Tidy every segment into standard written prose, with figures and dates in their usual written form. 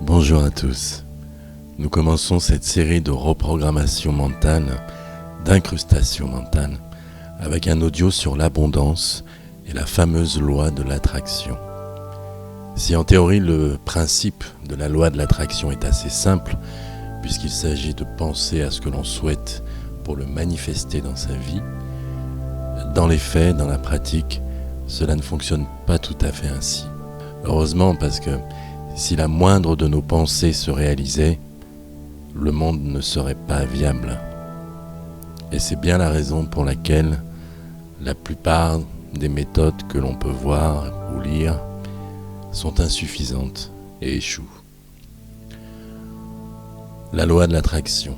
Bonjour à tous. Nous commençons cette série de reprogrammation mentale, d'incrustation mentale, avec un audio sur l'abondance et la fameuse loi de l'attraction. Si en théorie le principe de la loi de l'attraction est assez simple, puisqu'il s'agit de penser à ce que l'on souhaite pour le manifester dans sa vie, dans les faits, dans la pratique, cela ne fonctionne pas tout à fait ainsi. Heureusement, parce que si la moindre de nos pensées se réalisait, le monde ne serait pas viable. Et c'est bien la raison pour laquelle la plupart des méthodes que l'on peut voir ou lire sont insuffisantes et échouent. La loi de l'attraction.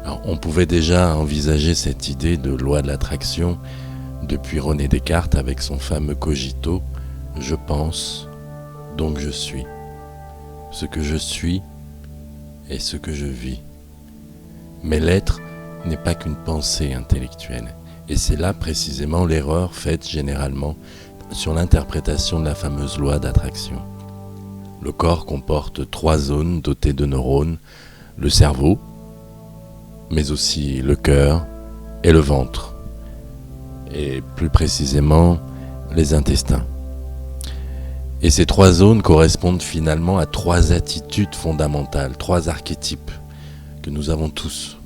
Alors, on pouvait déjà envisager cette idée de loi de l'attraction depuis René Descartes avec son fameux cogito « Je pense, donc je suis ». Ce que je suis est ce que je vis. Mais l'être n'est pas qu'une pensée intellectuelle. Et c'est là précisément l'erreur faite généralement sur l'interprétation de la fameuse loi d'attraction. Le corps comporte 3 zones dotées de neurones, le cerveau, mais aussi le cœur et le ventre, et plus précisément les intestins. Et ces 3 zones correspondent finalement à 3 attitudes fondamentales, 3 archétypes que nous avons tous.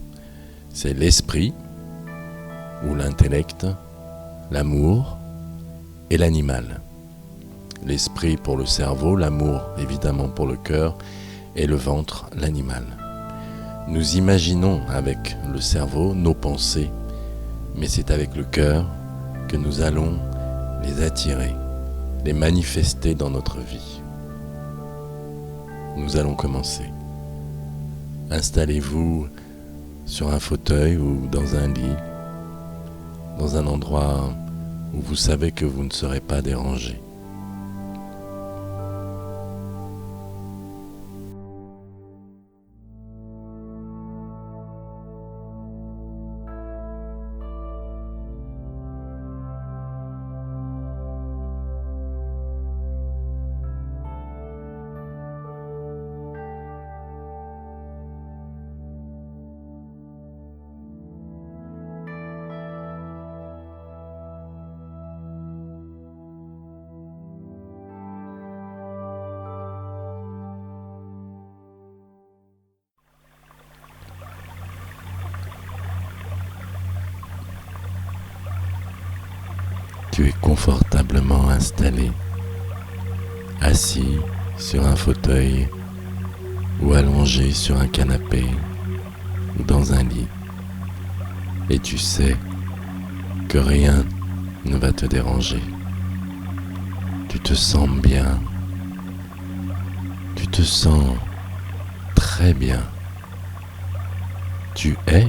C'est l'esprit, ou l'intellect, l'amour et l'animal. L'esprit pour le cerveau, l'amour évidemment pour le cœur et le ventre, l'animal. Nous imaginons avec le cerveau nos pensées, mais c'est avec le cœur que nous allons les attirer, les manifester dans notre vie. Nous allons commencer. Installez-vous sur un fauteuil ou dans un lit, dans un endroit où vous savez que vous ne serez pas dérangé. Tu es confortablement installé, assis sur un fauteuil ou allongé sur un canapé ou dans un lit. Et tu sais que rien ne va te déranger. Tu te sens bien. Tu te sens très bien. Tu es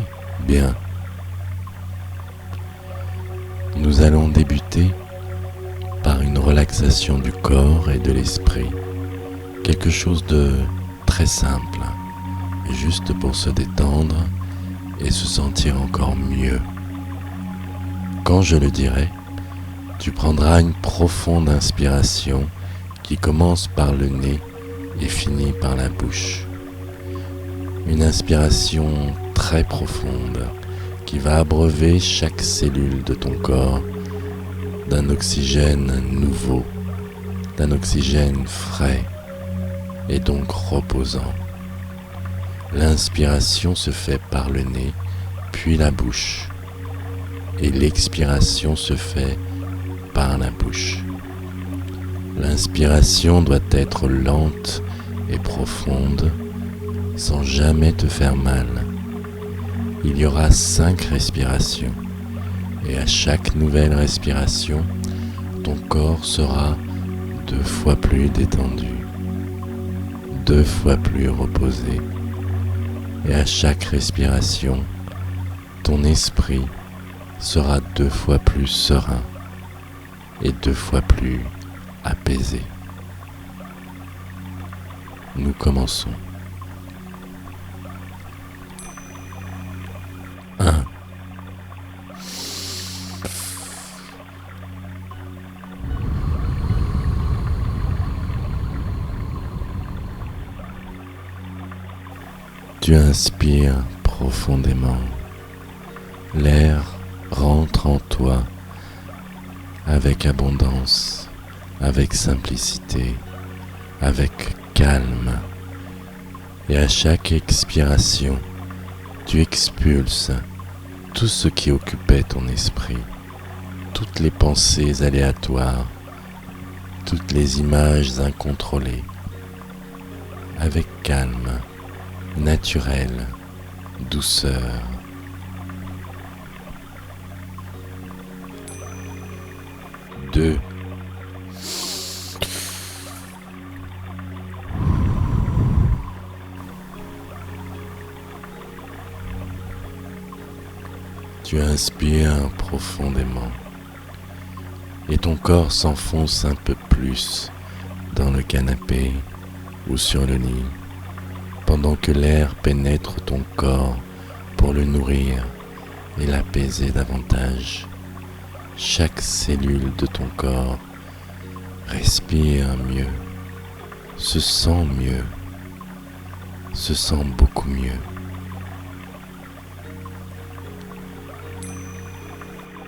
bien. Nous allons débuter par une relaxation du corps et de l'esprit. Quelque chose de très simple, juste pour se détendre et se sentir encore mieux. Quand je le dirai, tu prendras une profonde inspiration qui commence par le nez et finit par la bouche. Une inspiration très profonde qui va abreuver chaque cellule de ton corps d'un oxygène nouveau, d'un oxygène frais et donc reposant. L'inspiration se fait par le nez, puis la bouche, et l'expiration se fait par la bouche. L'inspiration doit être lente et profonde, sans jamais te faire mal. Il y aura 5 respirations, et à chaque nouvelle respiration, ton corps sera 2 fois plus détendu, 2 fois plus reposé, et à chaque respiration, ton esprit sera 2 fois plus serein et 2 fois plus apaisé. Nous commençons. 1. 2. Tu inspires profondément. L'air rentre en toi avec abondance, avec simplicité, avec calme. Et à chaque expiration, tu expulses tout ce qui occupait ton esprit, toutes les pensées aléatoires, toutes les images incontrôlées, avec calme, naturel, douceur. Deux. Tu inspires profondément et ton corps s'enfonce un peu plus dans le canapé ou sur le lit pendant que l'air pénètre ton corps pour le nourrir et l'apaiser davantage. Chaque cellule de ton corps respire mieux, se sent mieux, se sent beaucoup mieux.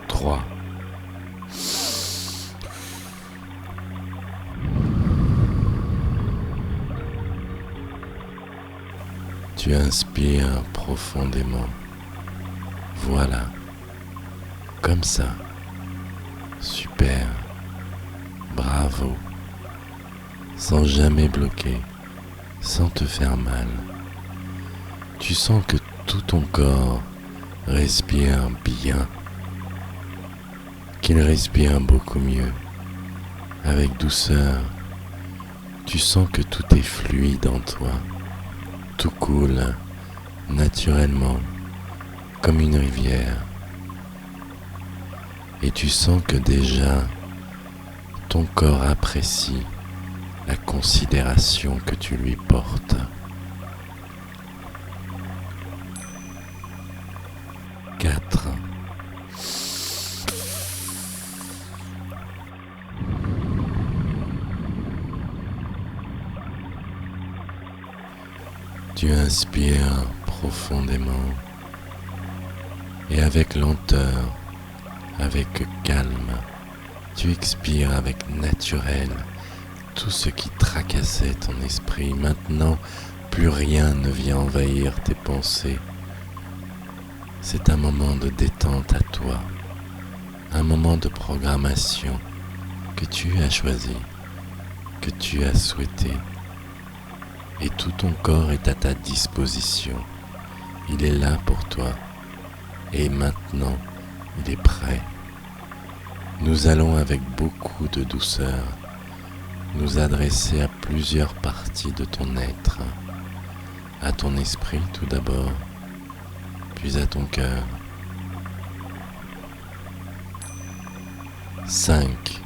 3. Tu inspires profondément. Voilà, comme ça. Super, bravo, sans jamais bloquer, sans te faire mal. Tu sens que tout ton corps respire bien, qu'il respire beaucoup mieux, avec douceur. Tu sens que tout est fluide en toi, tout coule naturellement, comme une rivière. Et tu sens que déjà, ton corps apprécie la considération que tu lui portes. 4. Tu inspires profondément et avec lenteur, avec calme, tu expires avec naturel tout ce qui tracassait ton esprit. Maintenant, plus rien ne vient envahir tes pensées. C'est un moment de détente à toi, un moment de programmation que tu as choisi, que tu as souhaité. Et tout ton corps est à ta disposition. Il est là pour toi. Et maintenant, il est prêt. Nous allons avec beaucoup de douceur nous adresser à plusieurs parties de ton être, à ton esprit tout d'abord, puis à ton cœur. 5.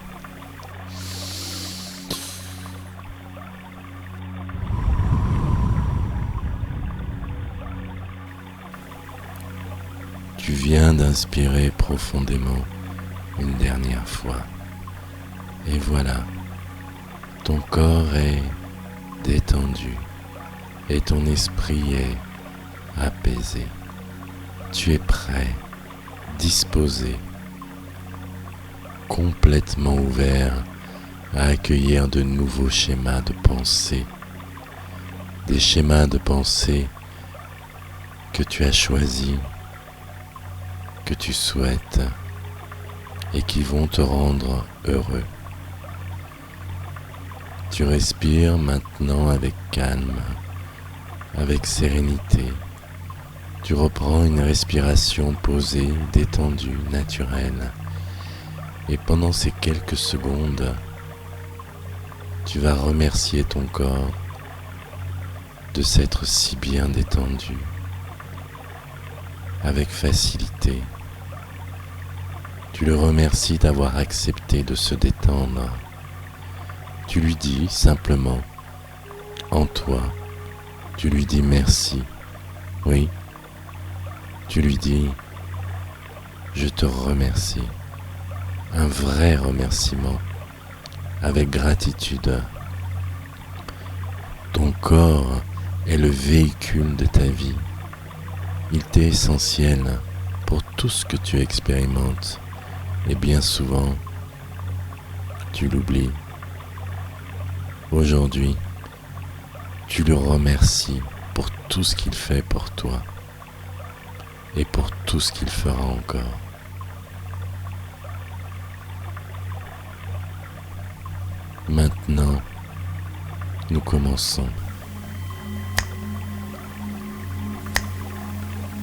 Tu viens d'inspirer profondément une dernière fois. Et voilà, ton corps est détendu et ton esprit est apaisé. Tu es prêt, disposé, complètement ouvert à accueillir de nouveaux schémas de pensée. Des schémas de pensée que tu as choisis, que tu souhaites et qui vont te rendre heureux. Tu respires maintenant avec calme, avec sérénité. Tu reprends une respiration posée, détendue, naturelle. Et pendant ces quelques secondes, tu vas remercier ton corps de s'être si bien détendu, avec facilité. Tu le remercies d'avoir accepté de se détendre. Tu lui dis simplement, en toi, tu lui dis merci. Oui, tu lui dis, je te remercie. Un vrai remerciement, avec gratitude. Ton corps est le véhicule de ta vie. Il t'est essentiel pour tout ce que tu expérimentes et bien souvent, tu l'oublies. Aujourd'hui, tu le remercies pour tout ce qu'il fait pour toi et pour tout ce qu'il fera encore. Maintenant, nous commençons.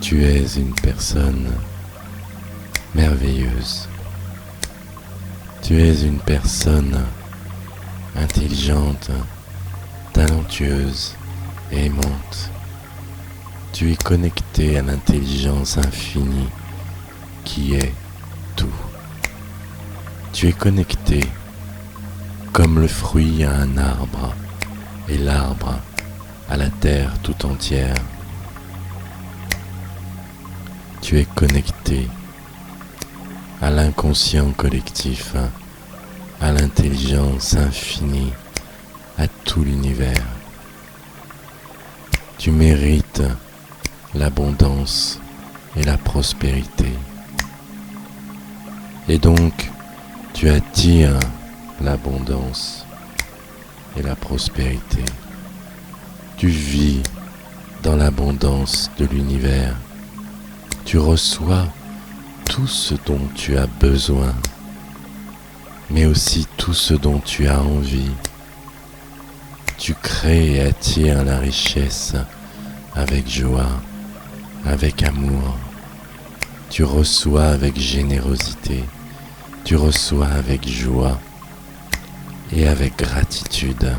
Tu es une personne merveilleuse. Tu es une personne intelligente, talentueuse et aimante. Tu es connecté à l'intelligence infinie qui est tout. Tu es connecté comme le fruit à un arbre et l'arbre à la terre tout entière. Tu es connecté à l'inconscient collectif, à l'intelligence infinie, à tout l'univers. Tu mérites l'abondance et la prospérité. Et donc, tu attires l'abondance et la prospérité. Tu vis dans l'abondance de l'univers. Tu reçois tout ce dont tu as besoin, mais aussi tout ce dont tu as envie. Tu crées et attires la richesse avec joie, avec amour. Tu reçois avec générosité. Tu reçois avec joie et avec gratitude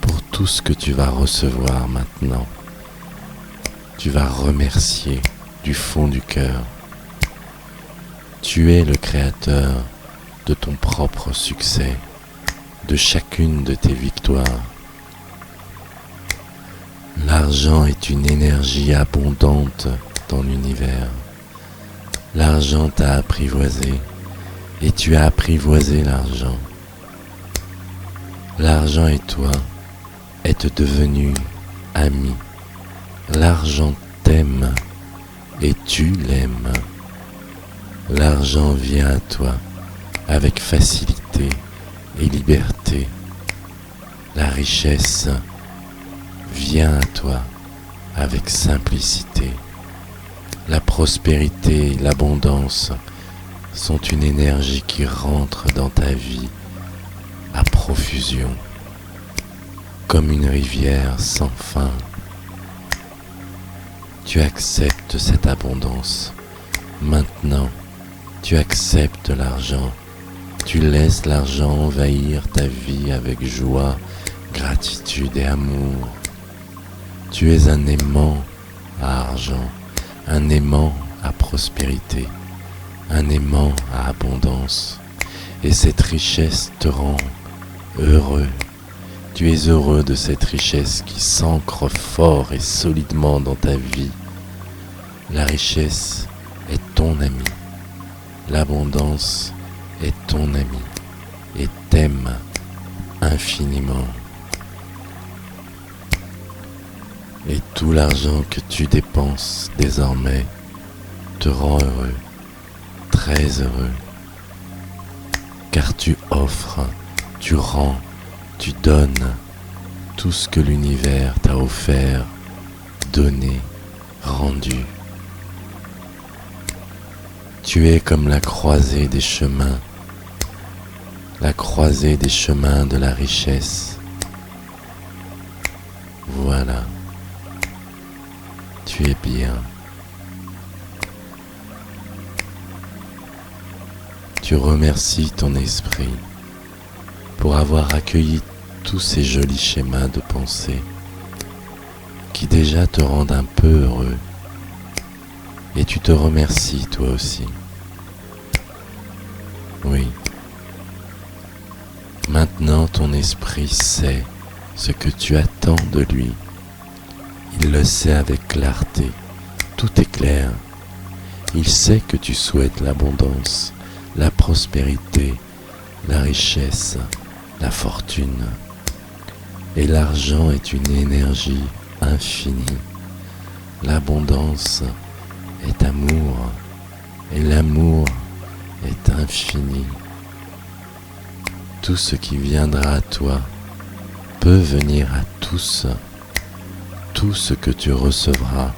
pour tout ce que tu vas recevoir maintenant. Tu vas remercier du fond du cœur. Tu es le créateur de ton propre succès, de chacune de tes victoires. L'argent est une énergie abondante dans l'univers. L'argent t'a apprivoisé et tu as apprivoisé l'argent. L'argent et toi êtes devenus amis. L'argent t'aime et tu l'aimes. L'argent vient à toi avec facilité et liberté. La richesse vient à toi avec simplicité. La prospérité et l'abondance sont une énergie qui rentre dans ta vie à profusion, comme une rivière sans fin. Tu acceptes cette abondance. Maintenant, tu acceptes l'argent. Tu laisses l'argent envahir ta vie avec joie, gratitude et amour. Tu es un aimant à argent, un aimant à prospérité, un aimant à abondance. Et cette richesse te rend heureux. Tu es heureux de cette richesse qui s'ancre fort et solidement dans ta vie. La richesse est ton ami. L'abondance est ton ami et t'aime infiniment. Et tout l'argent que tu dépenses désormais te rend heureux, très heureux, car tu offres, tu rends, tu donnes tout ce que l'univers t'a offert, donné, rendu. Tu es comme la croisée des chemins de la richesse. Voilà, tu es bien. Tu remercies ton esprit pour avoir accueilli tous ces jolis schémas de pensée qui déjà te rendent un peu heureux. Et tu te remercies toi aussi. Oui. Maintenant ton esprit sait ce que tu attends de lui. Il le sait avec clarté. Tout est clair. Il sait que tu souhaites l'abondance, la prospérité, la richesse, la fortune. Et l'argent est une énergie infinie. L'abondance est amour et l'amour est infini. Tout ce qui viendra à toi peut venir à tous. Tout ce que tu recevras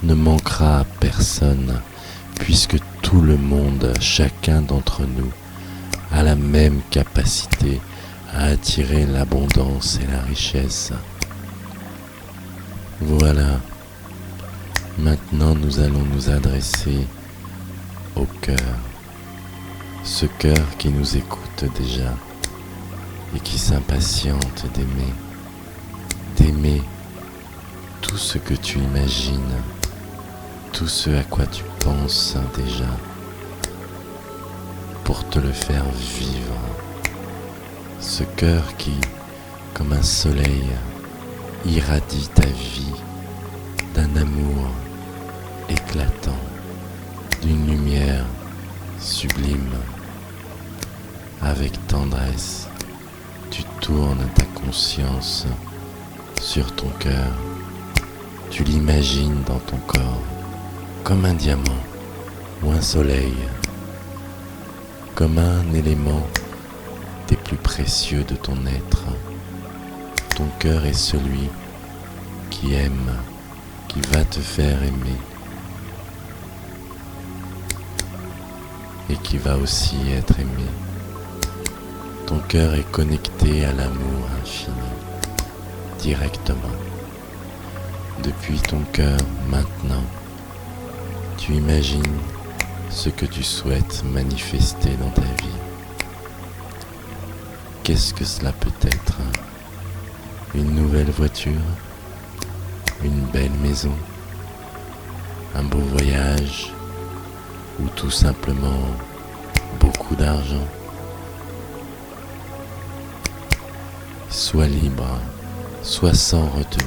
ne manquera à personne, puisque tout le monde, chacun d'entre nous, a la même capacité à attirer l'abondance et la richesse. Voilà, maintenant nous allons nous adresser au cœur, ce cœur qui nous écoute déjà et qui s'impatiente d'aimer tout ce que tu imagines, tout ce à quoi tu penses déjà, pour te le faire vivre. Ce cœur qui, comme un soleil, irradie ta vie d'un amour éclatant, d'une lumière sublime. Avec tendresse, tu tournes ta conscience sur ton cœur. Tu l'imagines dans ton corps comme un diamant ou un soleil, comme un élément des plus précieux de ton être. Ton cœur est celui qui aime, qui va te faire aimer et qui va aussi être aimé. Ton cœur est connecté à l'amour infini, directement. Depuis ton cœur, maintenant, tu imagines ce que tu souhaites manifester dans ta vie. Qu'est-ce que cela peut être? Une nouvelle voiture? Une belle maison? Un beau voyage? Ou tout simplement beaucoup d'argent? Sois libre, sois sans retenue,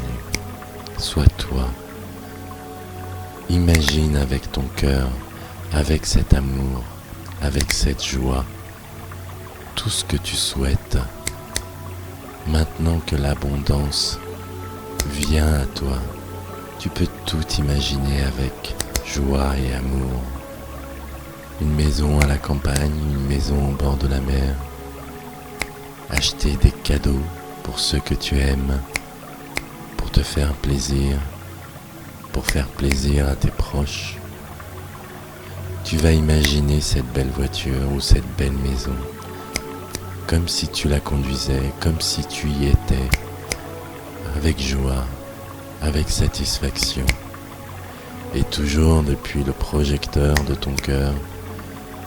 sois toi. Imagine avec ton cœur, avec cet amour, avec cette joie, tout ce que tu souhaites. Maintenant que l'abondance vient à toi, tu peux tout imaginer avec joie et amour. Une maison à la campagne, une maison au bord de la mer. Acheter des cadeaux pour ceux que tu aimes, pour te faire plaisir, pour faire plaisir à tes proches. Tu vas imaginer cette belle voiture ou cette belle maison, comme si tu la conduisais, comme si tu y étais, avec joie, avec satisfaction. Et toujours depuis le projecteur de ton cœur,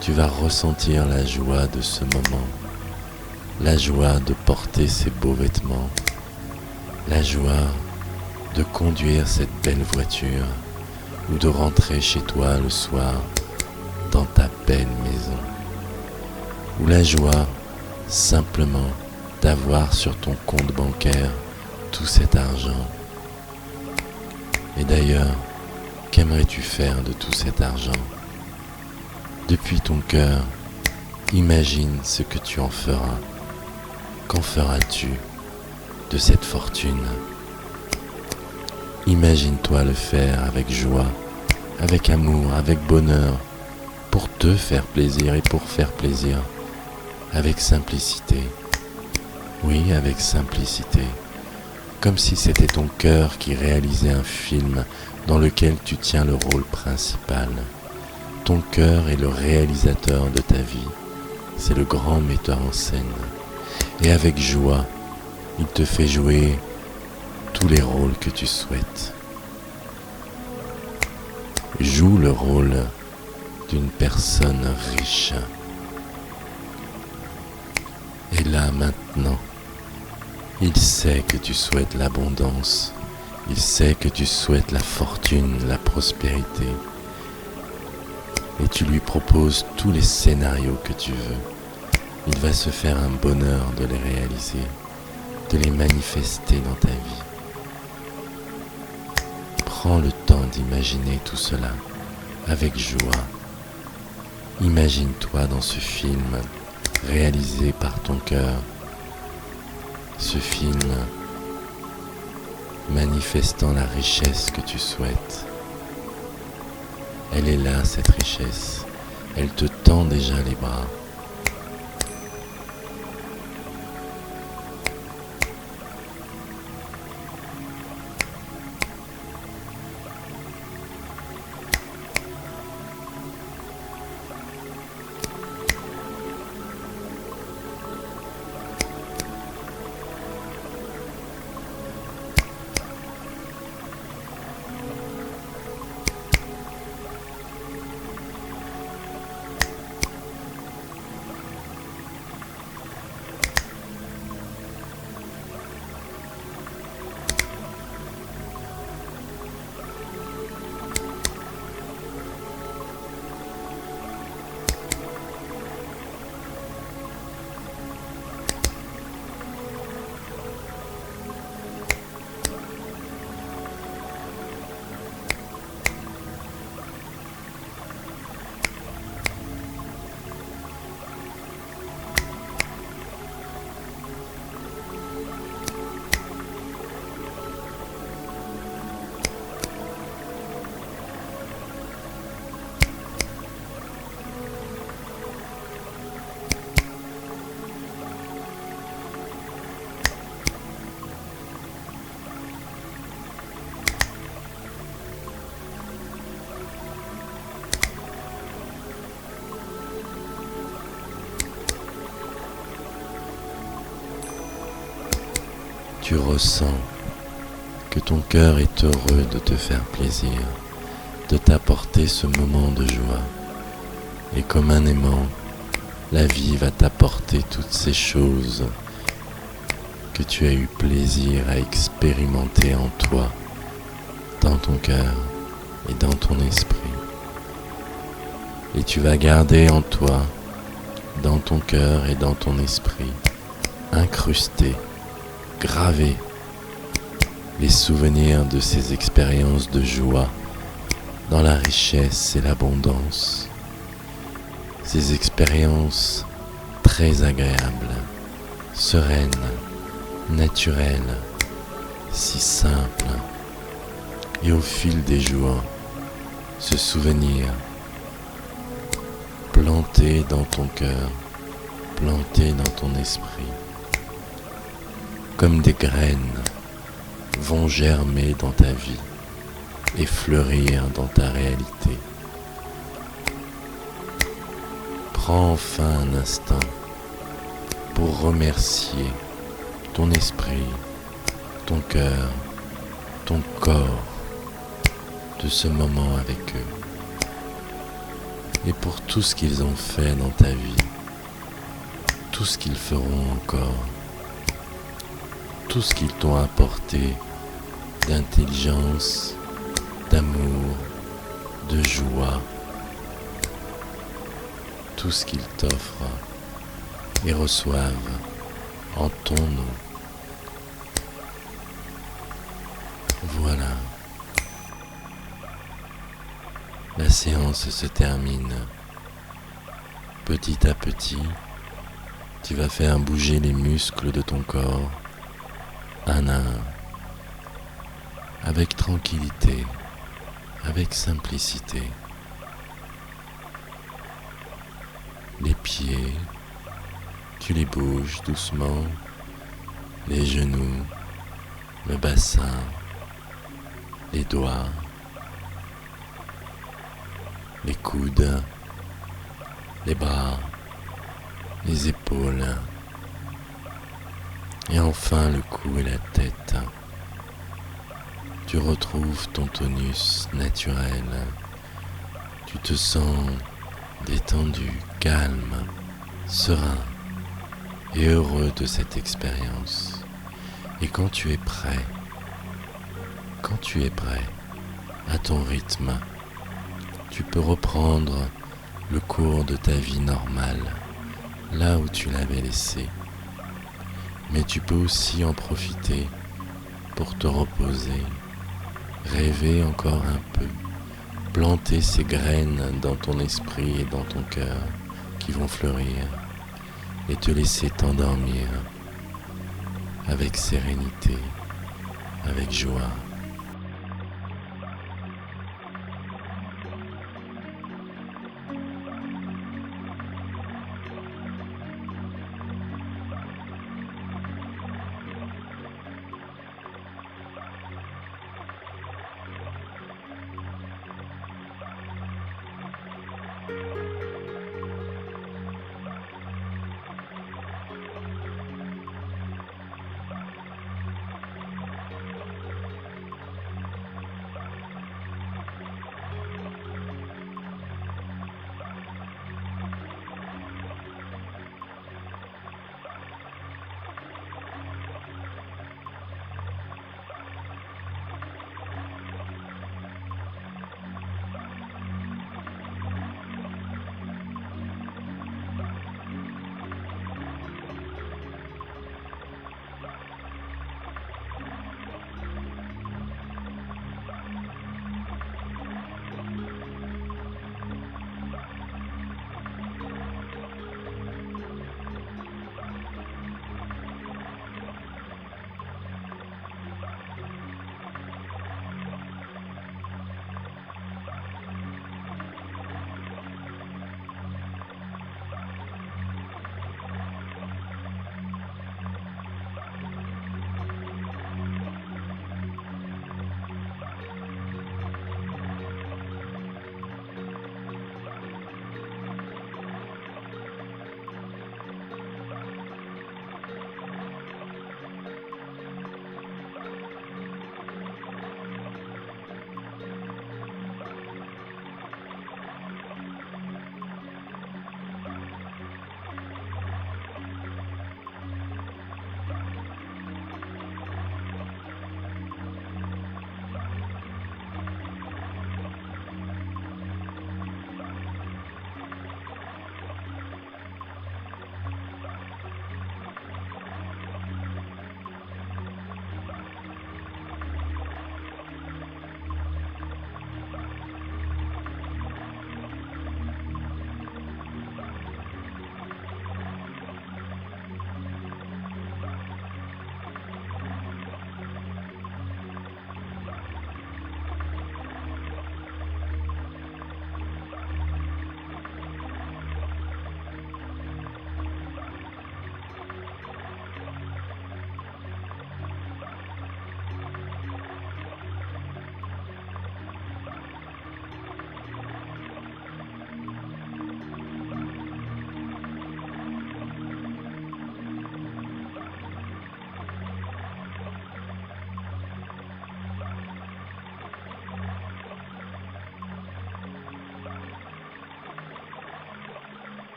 tu vas ressentir la joie de ce moment, la joie de porter ces beaux vêtements, la joie de conduire cette belle voiture ou de rentrer chez toi le soir dans ta belle maison, ou la joie simplement d'avoir sur ton compte bancaire tout cet argent. Et d'ailleurs, qu'aimerais-tu faire de tout cet argent? Depuis ton cœur, imagine ce que tu en feras. Qu'en feras-tu de cette fortune? Imagine-toi le faire avec joie, avec amour, avec bonheur, pour te faire plaisir et pour faire plaisir, avec simplicité. Oui, avec simplicité, comme si c'était ton cœur qui réalisait un film dans lequel tu tiens le rôle principal. Ton cœur est le réalisateur de ta vie, c'est le grand metteur en scène. Et avec joie, il te fait jouer tous les rôles que tu souhaites. Joue le rôle d'une personne riche. Et là maintenant, il sait que tu souhaites l'abondance, il sait que tu souhaites la fortune, la prospérité. Et tu lui proposes tous les scénarios que tu veux. Il va se faire un bonheur de les réaliser, de les manifester dans ta vie. Prends le temps d'imaginer tout cela avec joie. Imagine-toi dans ce film réalisé par ton cœur. Ce film manifestant la richesse que tu souhaites. Elle est là, cette richesse. Elle te tend déjà les bras. Tu ressens que ton cœur est heureux de te faire plaisir, de t'apporter ce moment de joie. Et comme un aimant, la vie va t'apporter toutes ces choses que tu as eu plaisir à expérimenter en toi, dans ton cœur et dans ton esprit. Et tu vas garder en toi, dans ton cœur et dans ton esprit, incrusté, gravé, les souvenirs de ces expériences de joie dans la richesse et l'abondance. Ces expériences très agréables, sereines, naturelles, si simples. Et au fil des jours, ce souvenir planté dans ton cœur, planté dans ton esprit, comme des graines, vont germer dans ta vie et fleurir dans ta réalité. Prends enfin un instant pour remercier ton esprit, ton cœur, ton corps de ce moment avec eux et pour tout ce qu'ils ont fait dans ta vie, tout ce qu'ils feront encore, tout ce qu'ils t'ont apporté d'intelligence, d'amour, de joie, tout ce qu'ils t'offrent et reçoivent en ton nom. Voilà. La séance se termine. Petit à petit, tu vas faire bouger les muscles de ton corps, un à un, avec tranquillité, avec simplicité. Les pieds, tu les bouges doucement, les genoux, le bassin, les doigts, les coudes, les bras, les épaules, et enfin le cou et la tête. Tu retrouves ton tonus naturel. Tu te sens détendu, calme, serein et heureux de cette expérience. Et quand tu es prêt, à ton rythme, tu peux reprendre le cours de ta vie normale, là où tu l'avais laissé. Mais tu peux aussi en profiter pour te reposer, rêver encore un peu, planter ces graines dans ton esprit et dans ton cœur qui vont fleurir et te laisser t'endormir avec sérénité, avec joie.